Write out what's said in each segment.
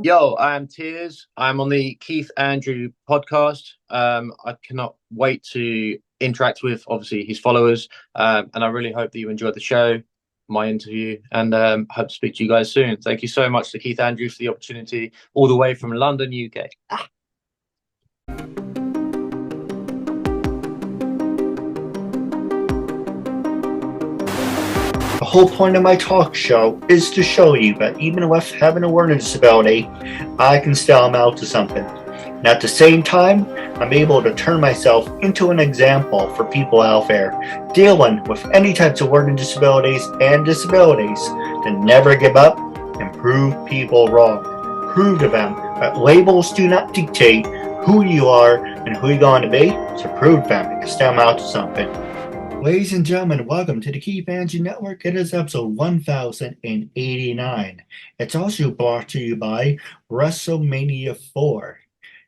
Yo, I am Tears. I'm on the Keith Andrew podcast. I cannot wait to interact with obviously his followers, and I really hope that you enjoyed the show, my interview, and hope to speak to you guys soon. Thank you so much to Keith Andrew for the opportunity, all the way from London, UK. The whole point of my talk show is to show you that even with having a learning disability, I can still amount to something. And at the same time, I'm able to turn myself into an example for people out there dealing with any types of learning disabilities and disabilities to never give up and prove people wrong. Prove to them that labels do not dictate who you are and who you're going to be, so prove them and still amount to something. Ladies and gentlemen, welcome to the KeithAndrewNetWork. It is episode 1089. It's also brought to you by WrestleMania 4.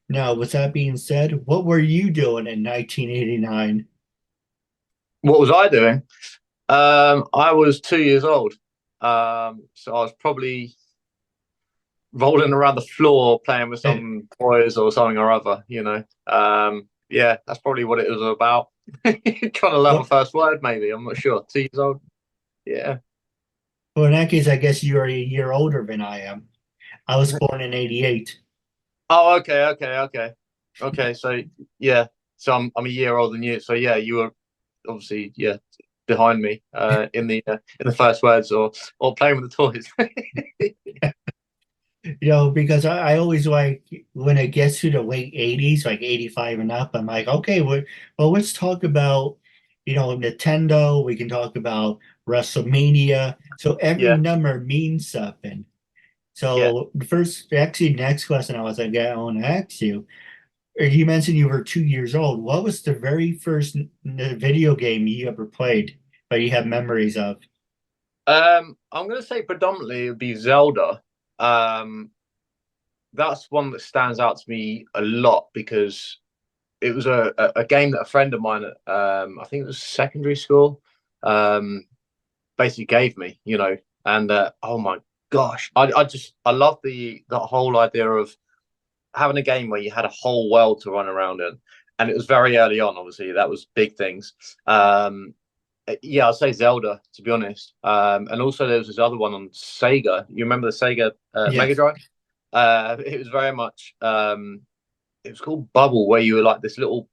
Now, with that being said, what were you doing in 1989? What was I doing? I was 2 years old, so I was probably rolling around the floor playing with some toys or something or other. Yeah, that's probably what it was about. Trying to learn my Well, first word, maybe. I'm not sure. 2 years old. Yeah. well, in that case, I guess you are a year older than I am. I was born in 88. Oh, okay. So yeah, so I'm a year older than you. So yeah, you were obviously behind me in the first words or playing with the toys. Because I always like when it gets to the late 80s, like 85 and up, I'm like, okay, well, let's talk about, Nintendo. We can talk about WrestleMania. So every Yeah, number means something. yeah. So next question I want to ask you, you mentioned you were 2 years old. What was the very first video game you ever played that you have memories of? I'm gonna say predominantly it would be Zelda. Um, that's one that stands out to me a lot because it was a game that a friend of mine at I think it was secondary school um basically gave me, and oh my gosh, I love the whole idea of having a game where you had a whole world to run around in, and it was very early on. Obviously, that was big things. Yeah, I'd say Zelda to be honest. And also there was this other one on Sega. You remember the Sega Mega Yes. Drive? It was very much. It was called Bubble, where you were like this little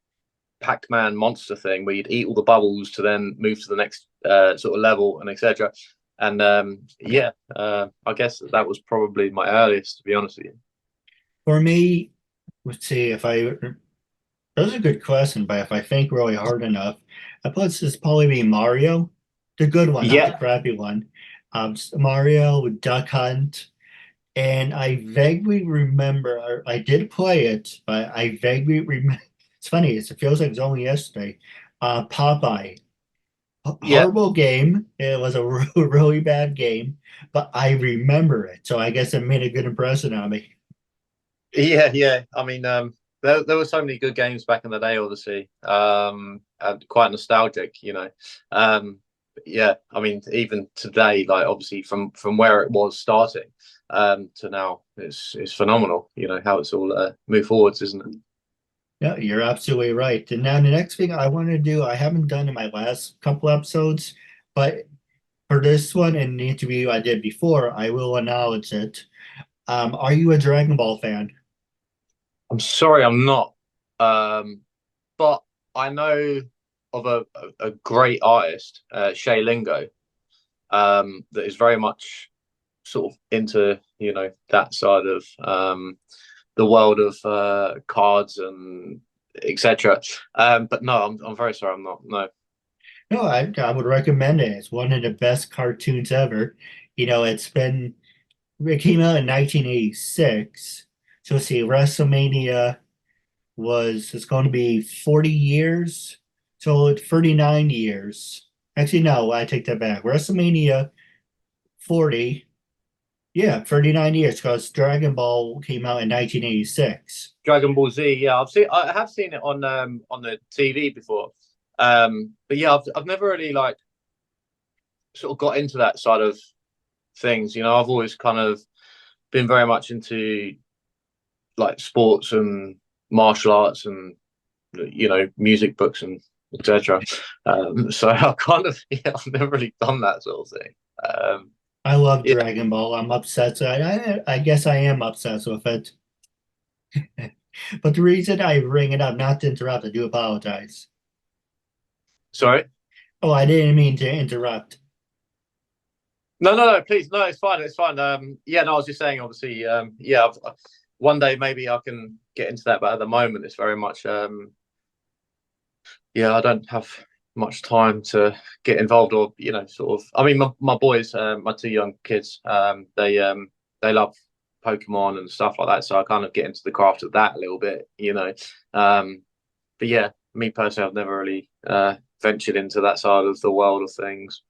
Pac-Man monster thing where you'd eat all the bubbles to then move to the next sort of level and etc. And yeah, I guess that was probably my earliest, to be honest with you. For me, let's see if I That's a good question, but if I think really hard enough, I put this probably be Mario, the good one, not the Yeah, crappy one. Mario, Duck Hunt, and I vaguely remember, I did play it, but I vaguely remember. It's funny, it feels like it's only yesterday. Popeye, yeah, horrible game. It was a really bad game, but I remember it, so I guess it made a good impression on me. yeah. I mean, there were so many good games back in the day, obviously, and quite nostalgic, yeah, I mean, even today, like obviously from where it was starting, to now, it's phenomenal. You know how it's all moved forwards, isn't it? Yeah, you're absolutely right. And now the next thing I want to do, I haven't done in my last couple episodes, but for this one and the interview I did before, I will acknowledge it. Are you a Dragon Ball fan? I'm sorry, I'm not. But I know of a great artist, Shay Lingo, that is very much sort of into that side of the world of cards and etc. But no, I'm very sorry, I'm not. No. No, I would recommend it. It's one of the best cartoons ever. It came out in 1986. So let's see, WrestleMania it's going to be 40 years. So it's 39 years. Actually, no, I take that back. WrestleMania 40. Yeah, 39 years because Dragon Ball came out in 1986. Dragon Ball Z, yeah, I have seen it on the TV before. But yeah, I've never really like sort of got into that side of things. You know, I've always kind of been very much into like sports and martial arts and music books and etc. So I kind of I've never really done that sort of thing. I love Yeah, Dragon Ball. I'm obsessed. I guess I am obsessed with it. But the reason I bring it up, not to interrupt, I do apologize. sorry. Oh, I didn't mean to interrupt. No, no, no, please, no, it's fine, it's fine. Yeah, no, I was just saying, obviously, yeah, one day maybe I can get into that, but at the moment, it's very much, yeah, I don't have much time to get involved, or sort of. I mean, my boys, my two young kids, they love Pokemon and stuff like that, so I kind of get into the craft of that a little bit, But yeah, me personally, I've never really ventured into that side of the world of things.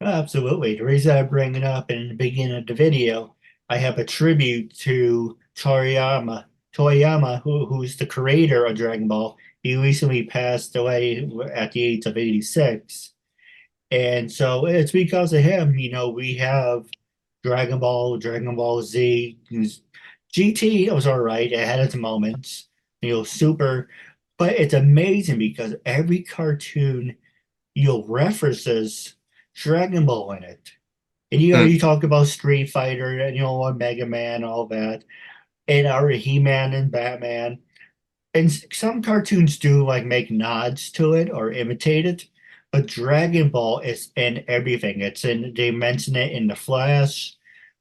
Absolutely. The reason I bring it up in the beginning of the video, I have a tribute to Toriyama. Toriyama, who's the creator of Dragon Ball, he recently passed away at the age of 86. And so it's because of him, we have Dragon Ball, Dragon Ball Z. GT was all right. It had its moments, Super. But it's amazing because every cartoon, references Dragon Ball in it. And Mm. you talk about Street Fighter and Mega Man, all that, and our He-Man and Batman. And some cartoons do like make nods to it or imitate it, but Dragon Ball is in everything. They mention it in the Flash.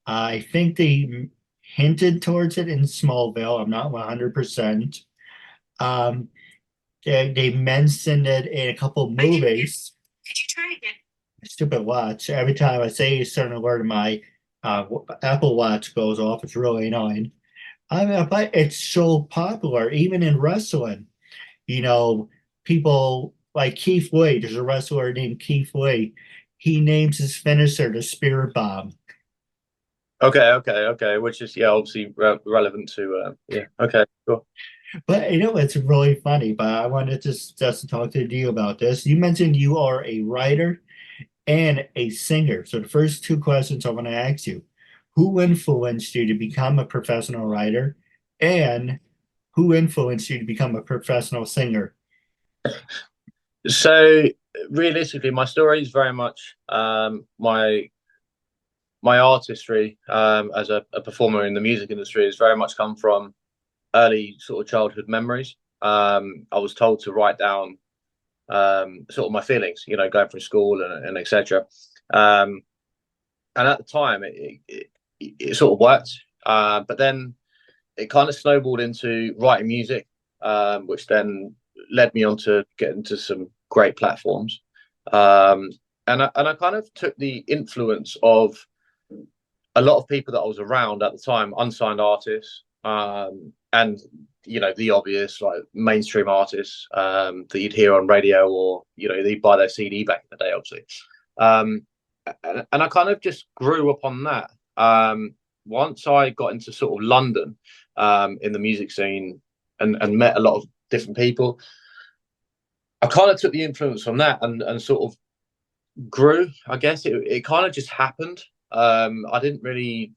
I think they hinted towards it in Smallville. I'm not 100%. Um, they mentioned it in a couple movies. Could you try again? Stupid watch. Every time I say a certain word, my Apple Watch goes off. It's really annoying. I mean, but it's so popular, even in wrestling. You know, people like Keith Lee. There's a wrestler named Keith Lee. He names his finisher the Spirit Bomb. Okay, okay, okay. Which is obviously relevant to yeah. Okay, cool. But it's really funny. But I wanted just to talk to you about this. You mentioned you are a writer and a singer. So the first two questions I want to ask you: who influenced you to become a professional writer, and who influenced you to become a professional singer? So realistically, my story is very much my artistry as a performer in the music industry has very much come from early sort of childhood memories. I was told to write down sort of my feelings, going through school and etc. Um, and at the time, it sort of worked, but then it kind of snowballed into writing music, which then led me on to get into some great platforms. And I kind of took the influence of a lot of people that I was around at the time, unsigned artists, and the obvious like mainstream artists that you'd hear on radio, or they'd buy their CD back in the day, obviously. Um, and I kind of just grew upon that. Once I got into sort of London in the music scene and met a lot of different people, I kind of took the influence from that and sort of grew. I guess it kind of just happened. I didn't really,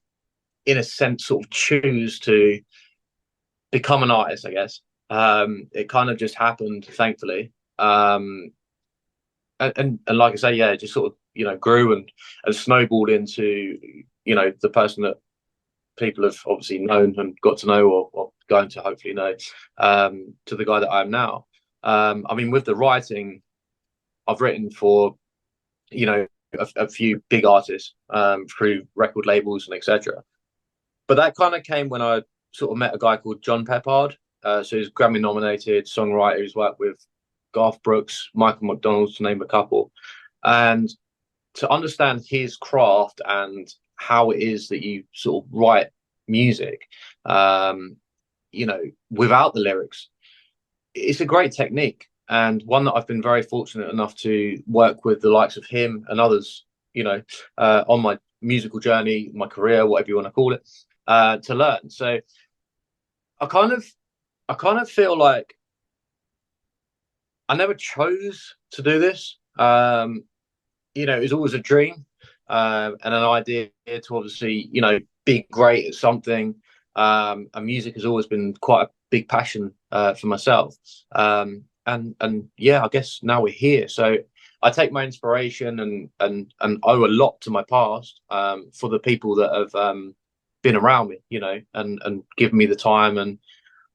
in a sense, sort of choose to become an artist, I guess. It kind of just happened, thankfully. And like I say, yeah, it just sort of grew and snowballed into the person that people have obviously known and got to know, or going to hopefully know, to the guy that I am now. I mean, with the writing, I've written for a few big artists through record labels and etc. But that kind of came when I sort of met a guy called John Peppard. So he's Grammy nominated songwriter who's worked with Garth Brooks, Michael McDonald, to name a couple. And to understand his craft and how it is that you sort of write music, without the lyrics, it's a great technique, and one that I've been very fortunate enough to work with the likes of him and others, on my musical journey, my career, whatever you want to call it, to learn. So I kind of feel like I never chose to do this. It was always a dream. and an idea to obviously, be great at something. And music has always been quite a big passion for myself. And yeah, I guess now we're here. So I take my inspiration and owe a lot to my past, for the people that have been around me, and given me the time and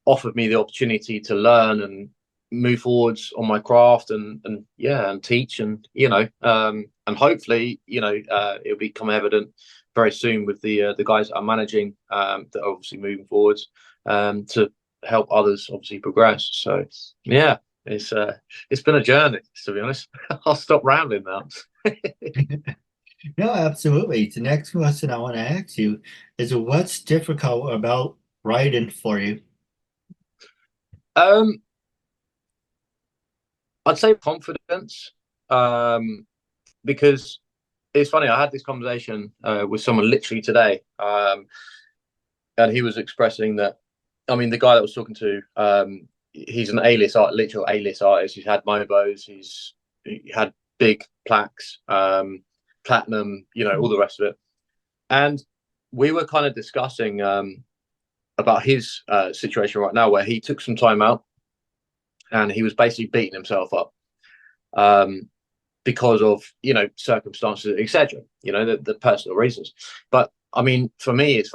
offered me the opportunity to learn and move forwards on my craft and yeah, and teach, and hopefully, it'll become evident very soon with the guys that I'm managing, that are obviously moving forwards, to help others obviously progress. So yeah, it's been a journey, to be honest. I'll stop rambling now. No, absolutely. The next question I want to ask you is what's difficult about writing for you? um I'd say confidence, because it's funny. I had this conversation with someone literally today, and he was expressing that. I mean, the guy that I was talking to, he's an literal A-list artist. He's had Mobos, he had big plaques, platinum, all the rest of it. And we were kind of discussing about his situation right now, where he took some time out and he was basically beating himself up, because of circumstances, etc. The personal reasons. But I mean, for me, it's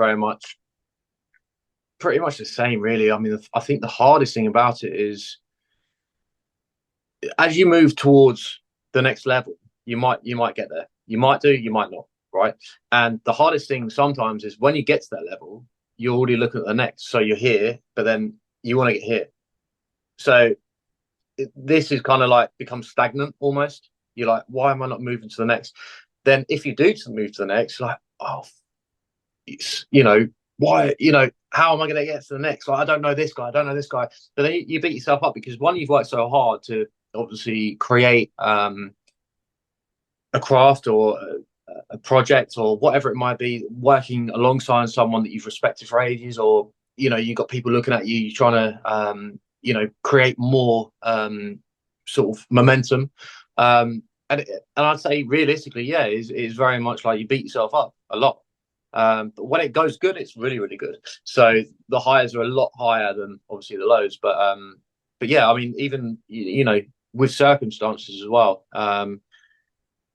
pretty much the same, really. I mean, I think the hardest thing about it is, as you move towards the next level, you might get there, you might do, you might not, right? And the hardest thing sometimes is when you get to that level, you're already looking at the next. So you're here, but then you want to get here. So this is kind of like becomes stagnant almost. You're like, why am I not moving to the next? Then if you do move to the next, like, oh, why, how am I going to get to the next? Like, I don't know this guy, I don't know this guy. But then you beat yourself up because one, you've worked so hard to obviously create a craft or a project or whatever it might be, working alongside someone that you've respected for ages, or you've got people looking at you, you're trying to create more sort of momentum. And I'd say realistically, yeah, it's very much like you beat yourself up a lot. But when it goes good, it's really, really good. So the highs are a lot higher than obviously the lows. But yeah, I mean, even with circumstances as well.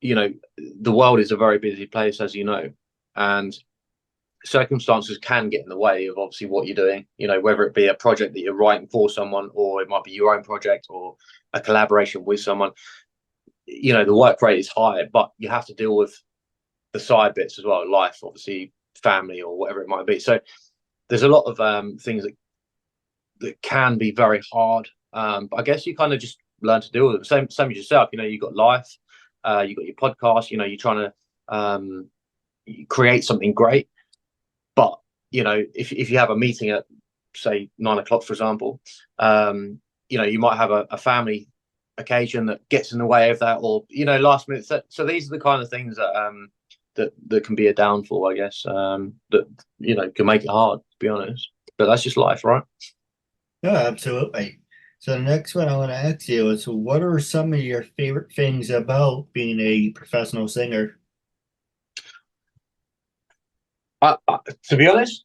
The world is a very busy place, as you know, and circumstances can get in the way of obviously what you're doing. Whether it be a project that you're writing for someone, or it might be your own project, or a collaboration with someone. The work rate is high, but you have to deal with the side bits as well, life, obviously, family, or whatever it might be. So there's a lot of things that can be very hard. But I guess you kind of just learn to deal with it. Same as yourself. You've got life, you've got your podcast. You're trying to create something great. But if you have a meeting at say 9 o'clock, for example, you might have a family occasion that gets in the way of that, or last minute. So these are the kind of things that can be a downfall, I guess. That can make it hard, to be honest. But that's just life, right? No, absolutely. So the next one I want to ask you is what are some of your favorite things about being a professional singer? To be honest,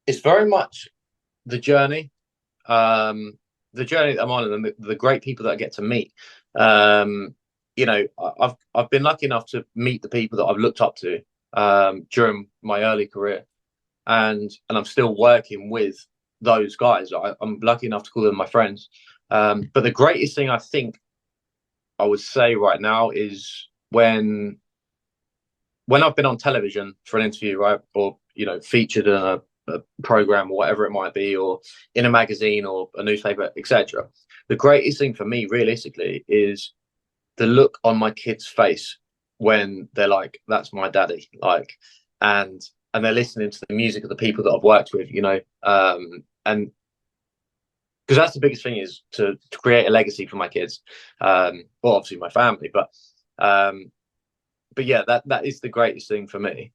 it's very much the journey, the journey that I'm on, and the great people that I get to meet. I've been lucky enough to meet the people that I've looked up to during my early career, and I'm still working with those guys. I'm lucky enough to call them my friends. But the greatest thing I think I would say right now is when I've been on television for an interview, right, or featured in a program or whatever it might be, or in a magazine or a newspaper, etc. The greatest thing for me, realistically, is the look on my kid's face when they're like, "That's my daddy," and they're listening to the music of the people that I've worked with, and because that's the biggest thing, is to create a legacy for my kids, well, obviously my family, but yeah, that is the greatest thing for me.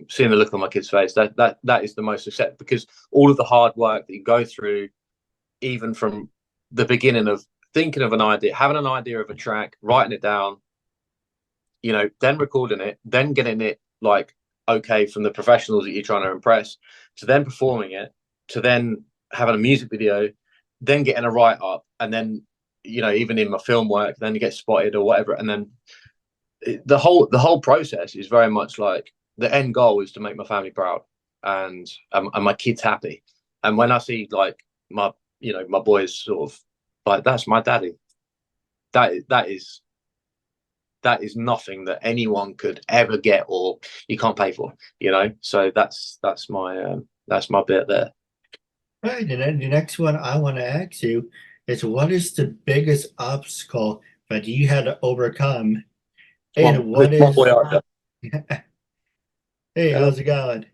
Seeing the look on my kid's face, that is the most accepted, because all of the hard work that you go through, even from the beginning of thinking of an idea, having an idea of a track, writing it down, then recording it, then getting it like okay from the professionals that you're trying to impress, to then performing it, to then having a music video, then getting a write up, and then even in my film work, then you get spotted or whatever, and then the whole process is very much like the end goal is to make my family proud and my kids happy. And when I see like my boys sort of like, that's my daddy, that is nothing that anyone could ever get or you can't pay for, so that's my bit there. Right, and then the next one I want to ask you is, what is the biggest obstacle that you had to overcome, and what This one is boy Arthur. hey, how's it going?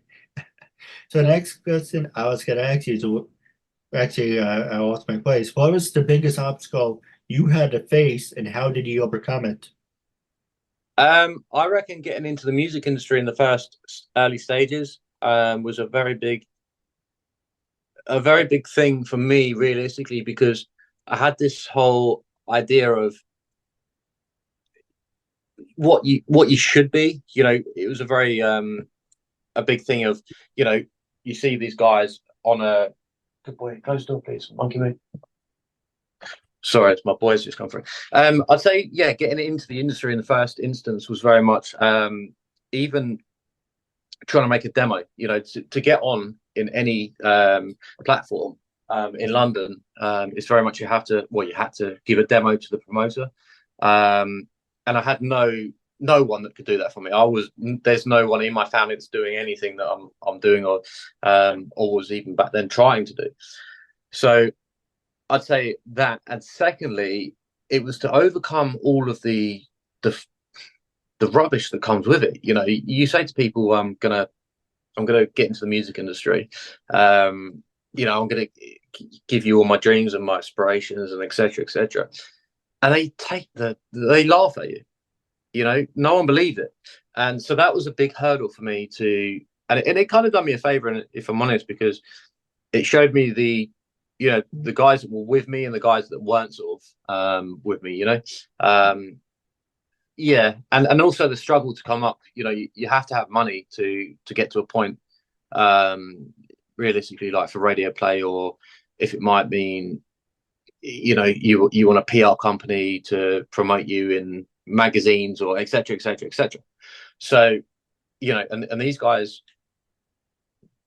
So the next question I was going to ask you is, actually, I lost my place. What was the biggest obstacle you had to face, and how did you overcome it? I reckon getting into the music industry in the first early stages was a very big thing for me, realistically, because I had this whole idea of what you should be. It was a very a big thing of you see these guys on a good boy. Close the door, please. Monkey me. Sorry, it's my boys just come through. I'd say, yeah, getting into the industry in the first instance was very much even trying to make a demo. To get on in any platform in London, it's very much you had to give a demo to the promoter, and I had no one that could do that for me. There's no one in my family that's doing anything that I'm doing or was even back then trying to do. So I'd say that, and secondly, it was to overcome all of the rubbish that comes with it. You say to people, I'm gonna get into the music industry. I'm gonna give you all my dreams and my aspirations and etc. etc. And they laugh at you. No one believed it, and so that was a big hurdle for me and it kind of done me a favor, if I'm honest, because it showed me the guys that were with me and the guys that weren't sort of with me, yeah, and also the struggle to come up. You have to have money to get to a point, realistically, like for radio play, or if it might mean you want a PR company to promote you in magazines or etc etc etc. So and these guys,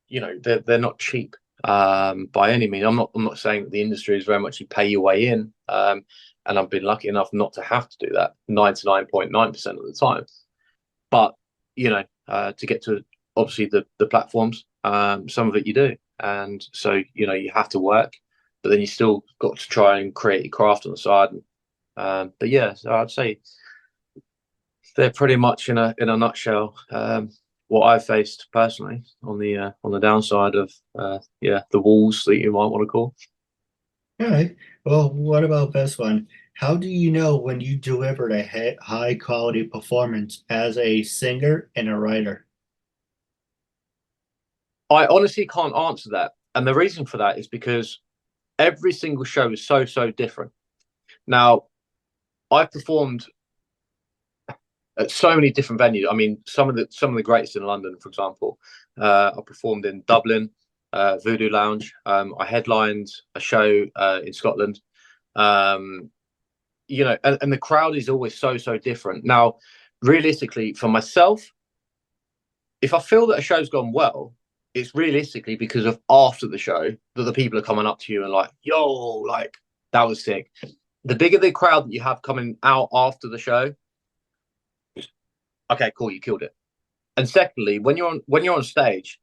they're not cheap by any means. I'm not saying that the industry is very much you pay your way in, and I've been lucky enough not to have to do that 99.9% of the time. But to get to obviously the platforms, some of it you do, and so you have to work, but then you still got to try and create your craft on the side. But yeah, so I'd say they're pretty much in a nutshell what I've faced personally on the downside of the walls that you might want to call. All right. Well, what about this one? How do you know when you delivered a high quality performance as a singer and a writer? I honestly can't answer that, and the reason for that is because every single show is so different. Now, I've performed at so many different venues. I mean, some of the greatest in London, for example. I performed in Dublin, Voodoo Lounge. I headlined a show in Scotland. And the crowd is always so different. Now, realistically, for myself, if I feel that a show's gone well, it's realistically because of after the show that the people are coming up to you and like, yo, like, that was sick. The bigger the crowd that you have coming out after the show, okay, cool, you killed it. And secondly, when you're on stage,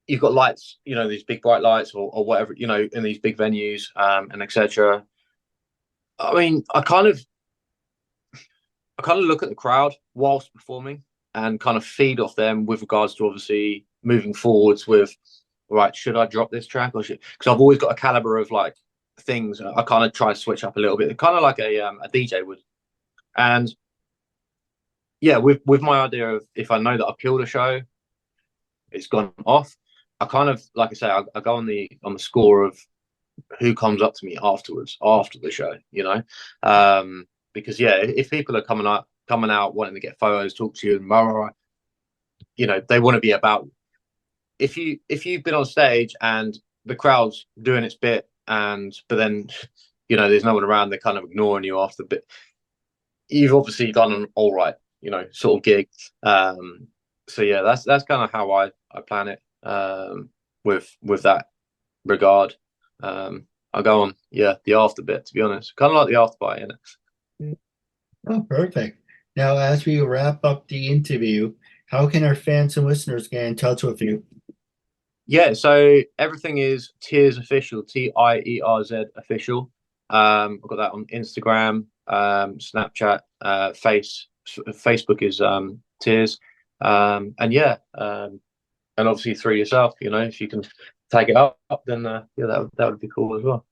you've got lights, these big bright lights or whatever, in these big venues, and etc. I mean, I kind of look at the crowd whilst performing and kind of feed off them with regards to obviously moving forwards with, right, should I drop this track or should, because I've always got a caliber of like things. I kind of try to switch up a little bit, kind of like a DJ would. And yeah, with my idea of, if I know that I've killed a show, it's gone off, I kind of, like I say, I go on the score of who comes up to me afterwards, after the show, because yeah, if people are coming up coming out, wanting to get photos, talk to you, and blah, blah, blah. You know, they want to be about. If you've been on stage and the crowd's doing its bit, but then, you know, there's no one around, they're kind of ignoring you after a bit. You've obviously done an all right, you know, sort of gig. So yeah, that's kind of how I plan it. With that regard, I go on, yeah, the after bit, to be honest, kind of like the after party, innit? Oh, perfect. Now, as we wrap up the interview, how can our fans and listeners get in touch with you? Yeah, so everything is Tears Official, TIERZ Official. I've got that on Instagram, Snapchat, Facebook is Tears, and yeah, and obviously through yourself, you know, if you can tag it up, then yeah, that would be cool as well.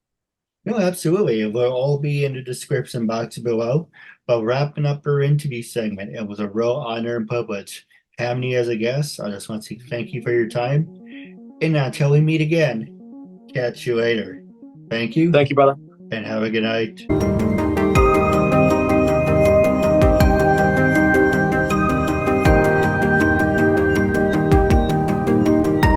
No, absolutely. It will all be in the description box below. But wrapping up our interview segment, it was a real honor and privilege having you as a guest. I just want to thank you for your time. And until we meet again, catch you later. Thank you Thank you, brother. and have a good night.